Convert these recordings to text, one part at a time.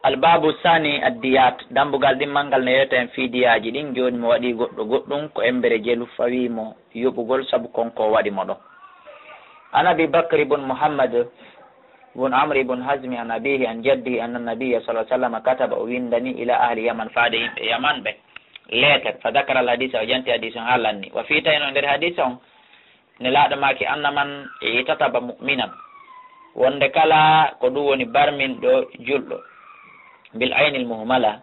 albabu sani addiyat dambugal ɗimmalngal ne yewten fiidiyaji ɗin joni mo waɗi goɗɗo goɗɗum ko embere jelu fawimo yoɓugol saabu konko waɗi mo ɗon. an abi bakr ibn muhammad ibn amr ibn hazmi an abihi an jaddihi anna nabiya sallallahu alaihi wasallam kataba o windani ila ahli yaman faade yimɓe yaman ɓe lettre fa dakara al hadisa o janti hadis on haalanni wa fi tawino nder hadis on ne laaɗo maki anna man itataba mu'minan wonde kala ko ɗum woni barmin ɗo julɗo bil aynil muhmala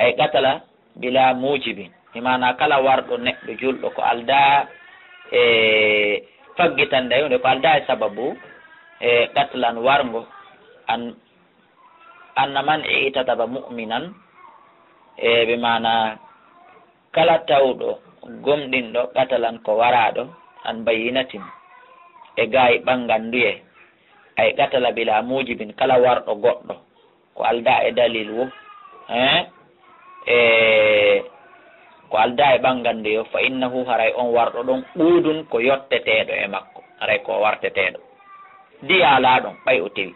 ay qatala bila mujibin imana kala warɗo neɗɗo julɗo ko alda faggitande hunde ko alda e sababu qatlan wargo anna man itataba mu'minan ɓe mana kala tawɗo gomɗinɗo qatalan ko waraɗo an bayinatin e gayi ɓanganduye ay qatala bila mujibin kala warɗo goɗɗo ko alda e dalil wo ko alda e ɓangandu yo fa innahu haray on warɗo ɗon ɓuudun ko yotteteɗo e makko haray ko warteteɗo diya ala ɗon ɓay o tewi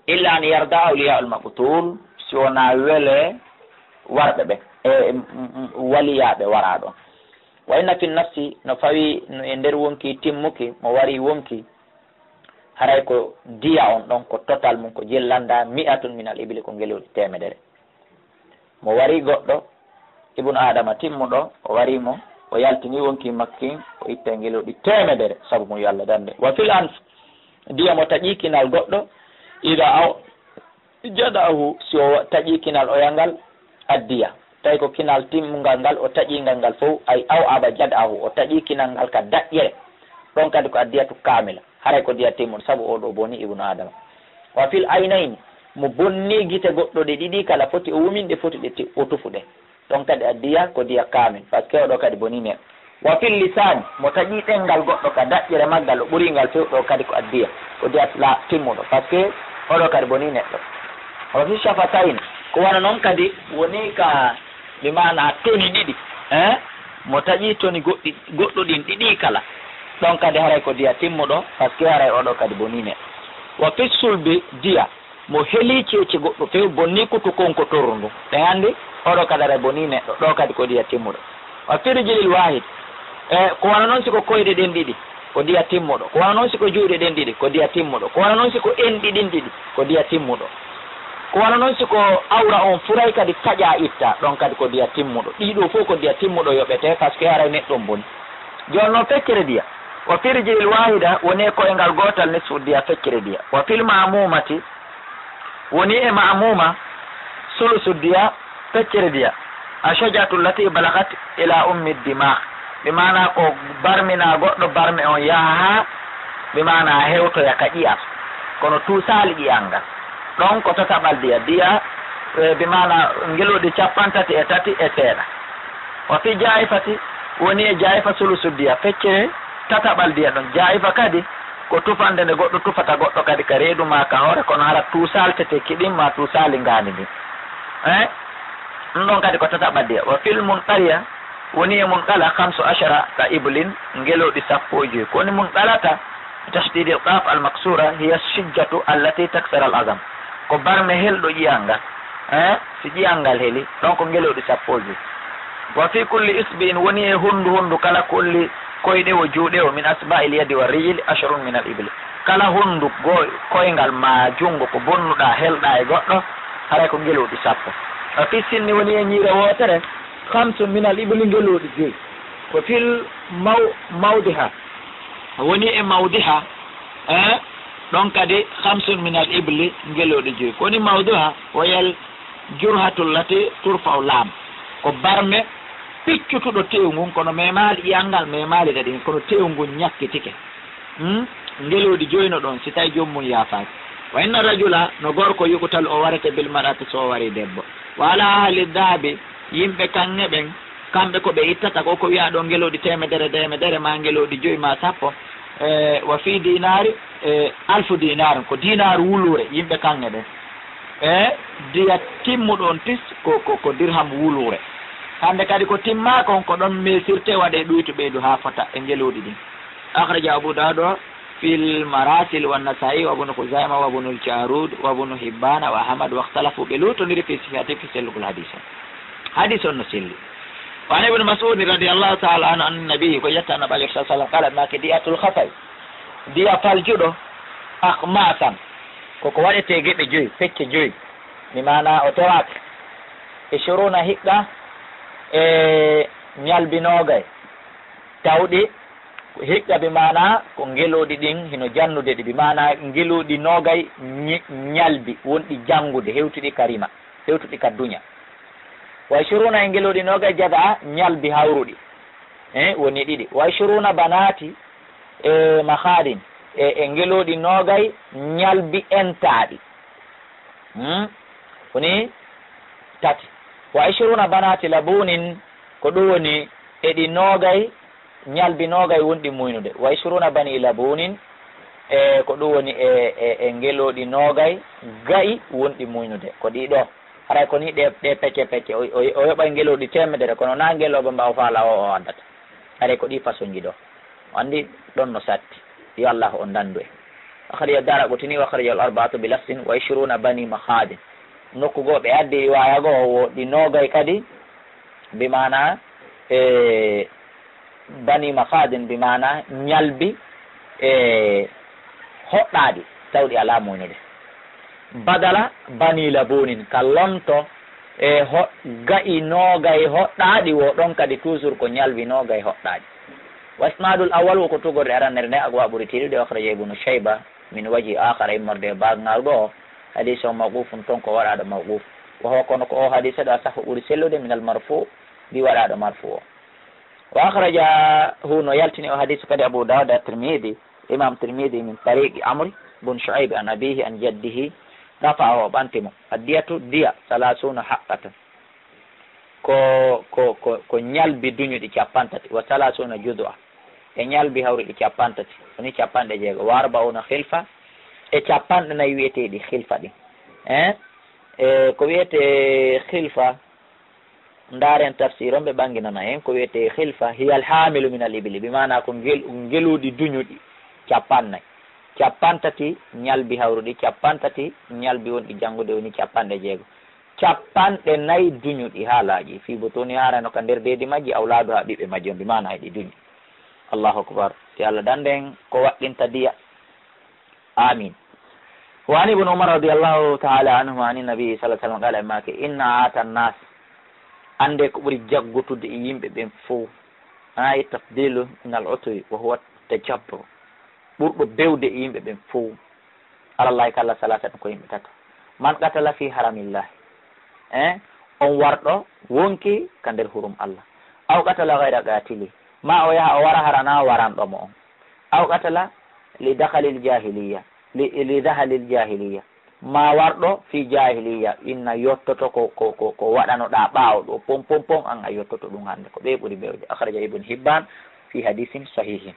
illa an yarda awliya ul maqtul si wona wele warɓe ɓe waliyaɓe wara ɗon wa inna fi nafsi no fawi e nder wonki timmuki mo wari wonki haray ko diya on ɗon ko total mum ko jillanda mi'atun min al ibli ko ngeloɗi temedere mo wari goɗɗo ibnu adama timmuɗo o warimo o yaltini wonki makki o itte ngeloɗi temedere saabu mum yo Allah dande wa fil anf diya mo taƴikinal goɗɗo ida aw jaɗahu si o taƴikinal oyangal addiya tawi ko kinal timmugal ngal o taƴingal ngal fof ay aw aba jaɗahu o taƴikinal ngal ka daƴƴere ɗon kadi ko addiyatu kamila haray ko diya timmuɗo saabu oɗo boni ibnu adama wa fil aynayni mo bonni guite goɗɗo ɗe ɗiɗi kala foti o wumin ɗe foti ɗe o tufuɗe ɗon kadi addiya ko diya kamil par ce que oɗo kadi boni neɗɗo wa fil lisani mo taƴi ɗengal goɗɗo ka daƴƴere maggal o ɓuringal few ɗo kadi ko addiya ko diya la timmuɗo par ce que oɗo kadi boni neɗɗo wa fi shafatayni ko wana noon kadi woni ka ɓe mana toni ɗiɗi mo taƴi toni goɗɗo ɗin ɗiɗi kala ɗon kadi haray ko diya timmuɗo par ce que haray oɗo kadi boni neɗɗo wa fi sulbi diya mo heeli ceece goɗɗo few bonni kutu konko torru ndu ɓe hannde oɗo kadi haray boni neɗɗo ɗo kadi ko diya timmuɗo wa firjilil wahid ko wana noon siko koyɗe ɗen ɗiɗi ko diya timmuɗo ko wana noon siko juuɗe ɗen ɗiɗi ko diya timmuɗo ko wana noon siko enɗi ɗin ɗiɗi ko diya timmuɗo ko wana noon siko awra on furay kadi taƴa itta ɗon kadi ko diya timmuɗo ɗiɗo fof ko diya timmuɗo yoɓete par ce que haray neɗɗon boni joni noon feccere diya wa firjilil wahida woni e koyngal gotal nisfu diya feccere diya wa fil mamumati woni e mamuma sulusu diya feccere diya a shajatu lati balagat ila ummi dimah ɓe mana ko barmina goɗɗo barme on yaha ha ɓe mana hewtoya ka ƴiyam kono tuusali ƴiyal ngal ɗon ko tataɓal diya ɓe mana ngeloɗi 33 e seeɗa wa fi jaifati woni e jaifa sulusu diya feccere tataɓal diya ɗon jaifa kadi ko tufande nde goɗɗo tufata goɗɗo kadi ka reedu ma ka hoore kono hara tuusal tete kiɗin ma tuusali ngani ndin ɗum ɗon kadi ko tataɓal diya wa fil munqariya woni e munqala 15 ka iblin ngeloɗi 10 ko woni munqalata tashdid al qaf al maksura hiya shijjatu allati taksara al azam ko barme helɗo ƴiyal ngal si ƴiyal ngal heeli ɗon ko ngeloɗi 10 wa fi kulli isbi'in woni e hundu kala kulli koyɗe o juuɗe o min asba'il yadi wa rijli 10 min al ibli kala hundu koyngal ma jungo ko bonnuɗa helɗa e goɗɗo haray ko ngeloɗi 10 wa fi sinni woni e ñiire wotere 5 min al ibli ngeloɗi 5 ko fil mawdiha woni e mawdiha ɗon kadi 5 min al ibli ngeloɗi 5 koni mawdiha woyal jurhatul lati turfa'u lam ko barme piccutuɗo tew ngun kono memali ƴiyangal memali ɗaɗi kono tew ngun ñakkitike ngeloɗi 5 ɗon si tawi jommum yaafaki wa inna rajula no gorko yuɓutal o warete bil marati so wari debbo wala ahli daabi yimɓe kanŋe ɓen kamɓe ko ɓe ittata ko wiya ɗo ngeloɗi temedere ma ngeloɗi 5 ma 10 wa fi dinari 1000 dinar ko dinar wulure yimɓe kanŋe ɓen diya timmuɗon tis ko dirham wulure hande kadi ko timmaka on ko ɗon mesirte waɗe ɗuyto ɓeydu ha fota e ngeloɗi ɗin akhraja abu dawud في المراسل والنسائي وابن خزيمة وابن الجارود وابن حبان وأحمد واختلفوا بلوتن في صحته في سلك الحديث حديث النسل. وعن ابن مسعود رضي الله تعالى عنه أن النبي ويتا النبي صلى الله عليه وسلم قال ما كدية الخفي دية فالجدو أخماسا كوكوالي تيجي بجوي فتش جوي بمعنى أوتوات 20 هكذا ñalbinogay tawɗi hikka bi mana ko ngeloɗi ɗin hino jannude ɗi bi mana ngeloɗi nogay ñalbi wonɗi jangude hewtuɗi karima hewtuɗi ka duña way shuruna e ngeloɗi nogay jaga ñalbi hawruɗi woni ɗiɗi way shuruna banati e mahadin e ngeloɗi nogay ñalbi entaɗi woni tati wa 20 banati labunin ko ɗum woni eɗi nogay ñalbi nogay wonɗi muynude wa 20 bani labunin ko ɗum woni e ngeloɗi nogay gayi wonɗi muynude ko ɗiɗo haray ko ni ɗe pecce pecce o yoɓay ngeloɗi temedere kono na ngeloɓe mbaw faala o addata haray ko ɗi façon ji ɗo andi ɗon no satti yo Allah o dandu e akhriya dara gotini wa akhriya al arba'atu bi lafsin wa 20 bani mahadin nokkugo ɓe addi wayago o ɗi nogay kadi bimana bani mahadin bimana ñalbi hoɗɗaɗi tawɗi ala muynude badala bani labunin ka lonto ga'i nogay hoɗɗaɗi wo ɗon kadi toujours ko ñalbi nogay hoɗɗaɗi wa isnadul awal woko tugorde arannere nde agwa ɓuuri tiɗude akhraja ibnu shayba min waji akhara immorde bagnaruɗo o hadis o mawqufun ton ko waɗaɗo mawquf wa huwa kono ko o hadis ɗo safa ɓuuri sellude min al marfu bi waɗaɗo marfu o wa akhraja hu no yaltini o hadis kadi Abu Dawud at-Tirmidhi imam Tirmidhi min tariqi Amr bun Shu'aib an abihi an jaddihi rafa o ɓantimo addiyatu diya 30 haqqatan ko ñalbi duñuɗi 50 wa 30 juz'a e ñalbi hawriɗi 50 woni 50 wa 40 khilfa e 50 wiyeteɗi khilfa ɗi ko wiyete khilfa ndaren tafsir on ɓe ɓanginana en ko wiyete khilfa hiya alhamilu min al ibli bimana ko ngeluɗi duñuɗi 50 50 ñalbi hawruɗi 50 ñalbi wonɗi janngude woni 50 50 duñuɗi haalaji fi botoni harano ka nder beedi majji awlaadu ha ɓiɓɓe majji on bimana heɗi duñi allahu akbar ti Allah danden ko waɗɗinta diya amin. وعن ابن عمر رضي الله تعالى عنه عن النبي صلى الله عليه وسلم قال ماك إن آت الناس ande ko ɓuri jaggutude e yimɓe ɓen fof ayi tafdilu min al utwi wa huwa tajabbur ɓurɗo bewde e yimɓe ɓen fof alallahi kala salasatan ko yimɓe tata man qatala fi haramillahi on warɗo wonki ka nder hurum Allah aw qatala gayra qatili ma o yaha o wara harana waranɗomo on aw qatala li dakhalil jahiliya li dahalil jahiliya ma warɗo fi jahiliya inna yottoto ko waɗanoɗa ɓaawo ɗo pom pom pom an a yottoto ɗum hannde ko ɓe ɓuri bewde akhraja ibn hibban fi hadisin sahihin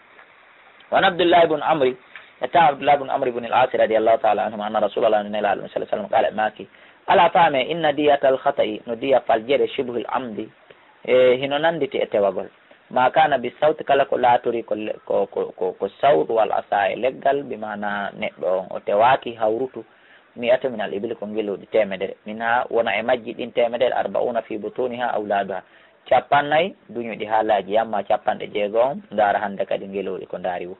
wan abdullah ibn amri ata abdullah ibn amri ibn al-as radiyallahu ta'ala anhum anna rasulullah sallallahu alaihi wasallam qala maki ala fame inna diyatal khata'i no diya faljere shibhul amdi hino nanditi e tewagol ma kana bi sawti kala ko laaturi ko sawt wal asa e leggal bimana neɗɗo on o tewaki hawrutu mi'ata min al-ibli ko ngeloɗi temedere minha wona e majji ɗin temedere 40 fi butuniha awladuha 50 duñuɗi haalaji yamma 60 ndara hande kadi ngeloɗi ko ndaari wo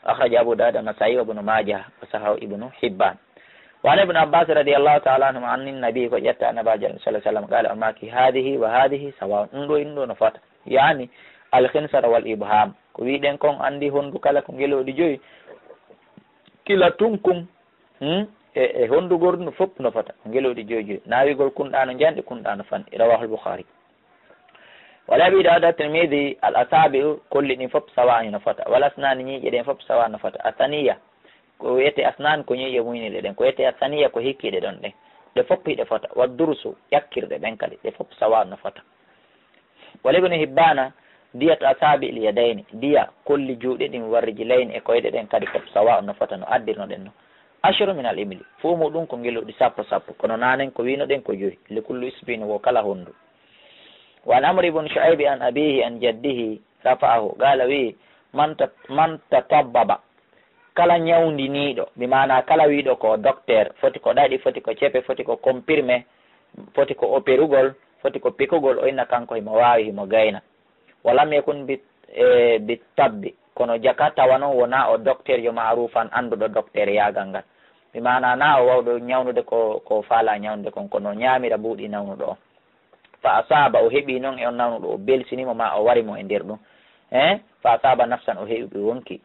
akhraja Abu Dawud an-Nasa'i wa Ibn Majah wa sahahu Ibn Hibban wa Ibn Abbas radiyallahu ta'ala anhu anni nabi ko ƴetta annabajo sallallahu alaihi wasallam qala amaki hadhihi wa hadhihi sawa'un ɗum ɗo no fata yani al-khinsar wal ibham ko wiɗen kon andi hondu kala ko ngeloɗi joyi kila tunkum e hondugol no fof no fota ngeloɗi joyi nawigol kunɗano janɗi kunɗano fanɗi rawahu al-Bukhari wala Abi Dawud at-Tirmidhi al-asabi kolli ɗin fof sawani no fota wala asnani ñiiƴe ɗen fof sawa no fota asaniya ko wiyete asnan ko ñiiƴe muyniɗe ɗen ko wiyete asaniya ko hikkiɗe ɗon ɗen ɗe fof hiɗe fota wa dursu ƴakkirɗe ɗen kadi ɗe fof sawa no fota wala Ibn Hibbana diyat asabi il yadayni diya kolli juuɗe ɗin warriji layni e koyɗe ɗen kadi fof sawa no fota no addirno ɗen no ashru min al-ibli fu muɗum ko ngeloɗi sappo kono nanen ko wino ɗen ko joyi li kullu isbin wo kala hondu wa an Amr ibn Shu'aib an abihi an jaddihi rafa'ahu qala wi man tatabbaba kala ñawndiniiɗo mi mana kala wiiɗo ko docteur foti ko ɗaɗi foti ko cepe foti ko comprimé foti ko opérugol foti ko pikugol o inna kanko himo waawi himo gayna walam yakun bi tabbi kono jaka tawa noon wona o docteur yo maarufan annduɗo docteur yaagal ngal mi mana na o wawɗo ñawnude ko faala ñawnude kon kono ñaamira buuɗi nawnuɗo on fa asaba o heeɓi noon e on nawnuɗo o belsinimo ma o warimo e nder ɗum fa asaba nafsan o heeɓi wonki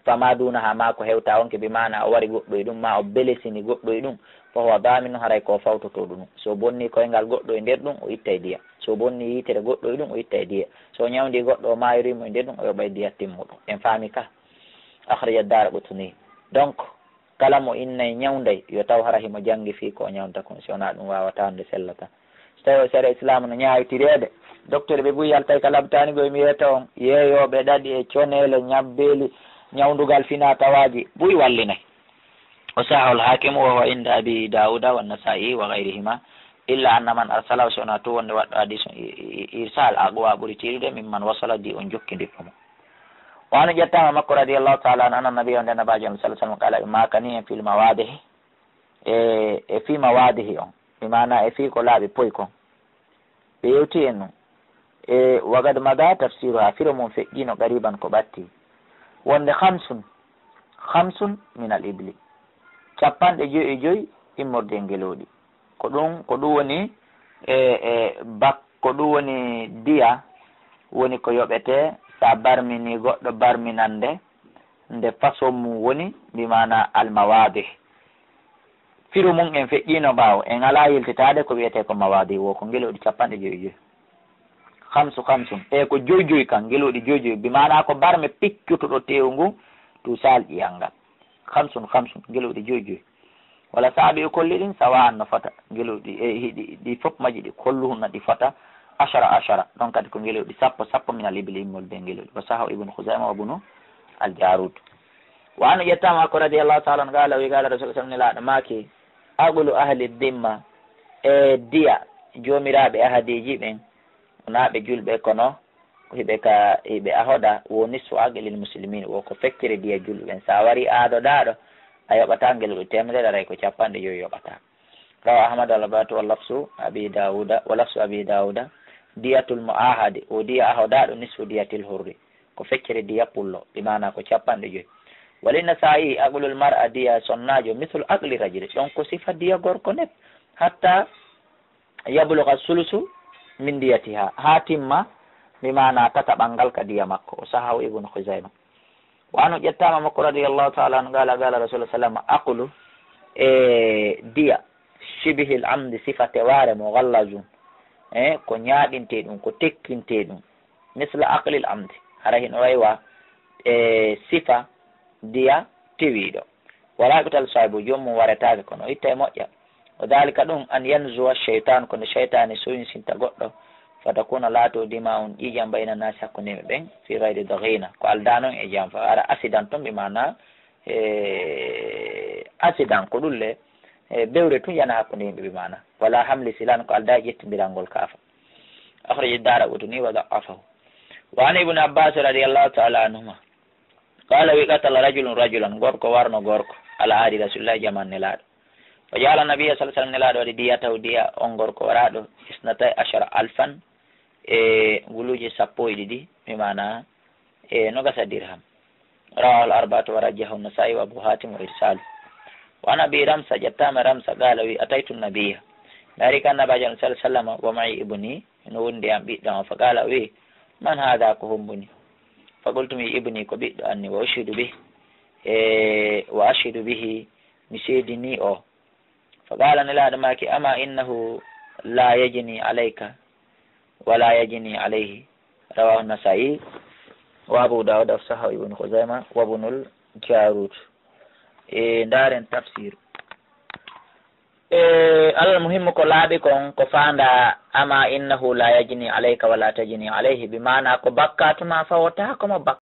fama duna ha ma ko hewta wonke bi mana o wari goɗɗo e ɗum ma o belesini goɗɗo e ɗum fo howa daminu haray ko fawtoto ɗum so bonni koyngal goɗɗo e nder ɗum o itta e diya so bonni yitere goɗɗo e ɗum o itta e diya so ñawdi goɗɗo o mayirimo e nder ɗum o yoɓa e diya timmuɗum en faami ka akhraja Daraqutni donc kala mo innayi ñawday yo taw hara himo janggi fi ko ñawda kon si wona ɗum wawata hande sellata so tawi o sere islam no ñawitirede docteur ɓe ɓuyi yaltay ka labtanigo mi wiyata on yeeyoɓe ɗaɗi e conele ñabbeeli ñawdugal fina tawaji ɓuyi wallinayi o sahol hakimu wa inda abi dauda wa nasa'i wa gayrihima illa anna man arsala so wona to wonde waɗɗo hadis irsal aqwa ɓuuri tiiɗude mimman wasala di on jokkidirɗo mo wano ƴettama makko radiallahu taala an anna nabi o nde nabaji on sallah sallam qala ɓe makani en fil mawadihi e fi mawadihi on mi mana e fi ko laaɓi poy kon ɓe yewti en num e wagad maga tafsiru ha firo mum feƴƴino qariban ko ɓatti wonde hamsun min al ibli 55 immorde ngeloɗi ko ɗum woni ko ɗum woni diya woni ko yoɓete sa barmini goɗɗo barminande nde façon mum woni mbimana almawadi firu mum en feƴƴino ɓaawo en ala yiltitade ko wiyete ko mawadi wo ko ngeloɗi 55 hamsun e ko joyi kan ngeloɗi joyi mbimana ko barme piccutoɗo tewu ngu tu sal ƴiyal ngal hamsun ngeloɗi joyi wala saabi e kolli ɗin sawa an no fota ngeloɗi ɗi fof maji ɗi kolluhunna ɗi fota ashara ɗon kadi ko ngeloɗi sappo min al ibli immolde ngeloɗi wa saha ibnu Khuzaima wa ibnu al Jarud wa an ƴettama ko radiallahu taala an gala wi gala rasul sallam nelaɗo maki aqlu ahli dimma e diya jomiraɓe ahadiji ɓen wonaɓe julɓe kono hiɓe ahoda wo nisfu aqlil muslimin wo ko feccere diya julɓe ɓen sa wari aadoɗaɗo a yoɓata ngeloɗi 100 aray ko 50 yoɓata rawa ahmad al-batu wa lafsu abi dauda diyatul muahadi o diya ahodaɗo nisfu diyatil hurri ko feccere diya pullo ɗi mana ko 50 walinna sa'i aqlul mar'a diya sonnajo mithlu aqli rajuli ɗon ko sifa diya gorko net hatta yabluga sulusu min diyatiha ha timma mi mana tataɓal ngal ka diya makko o sahaw ibnu Khuzaima wano ƴettama makko radiallahu taala anu gala rasulullah sallam aqlu e diya shibihil amdi sifate ware mo gallajum ko ñaaɗinte ɗum ko tekkinte ɗum misla aqlil amdi hara hino waywa e sifa diya tiwiɗo wala ɓital sahibu jommum waretake kono itta e moƴƴa o dalika ɗum an yanzuwa cheytan kono cheytane soyinsinta goɗɗo fatakuna laato dima on ƴiƴam bayna nasi hakkundeɓe ɓen fi gayri daghina ko alda noon e jam fa ara accident ton ɓe mana accident ko ɗulle bewre tun yana hakkunde yimɓe ɓe mana wala hamli silan ko alda ƴettidirangol kaafa akhraja Daraqutni wa da'afahu wa an ibnu Abbas radiyallahu ta'ala anhuma qala wi qatala rajulan gorko warno gorko ala aadi rasulillahi jaman nelaɗo wa jala nabiyya sallallahu alaihi wasallam nelaɗo waɗi diyataw diya on gorko waraɗo 12,000 e nguluji 12 mi mana e nogasa dirham rawal arba'atu wa rajjahu an-Nasa'i wa Abu Hatim wa irsalu wa ana bi ramsa ƴettama ramsa qala wi ataytu nabiyya mi ari kan nabaji sallallahu alaihi wasallam wa ma'i ibni no wondi am ɓiɗɗo fa qala wi man hada ko hombuni fa qultu mi ibni ko ɓiɗɗo anni wa ashidu bihi mi seedini o fa qala nelaɗo maki ama innahu la yajni alayka wala yajni alayhi rawahu Nasa'i wa Abu Dawud wa sahahu ibnu Khuzaima wa ibnul Jarud ndaren tafsir alal muhimmu ko laaɓi kon ko fanda ama innahu la yajni alayka wala tajni alayhi bi mana ko bakkatuma fawota komo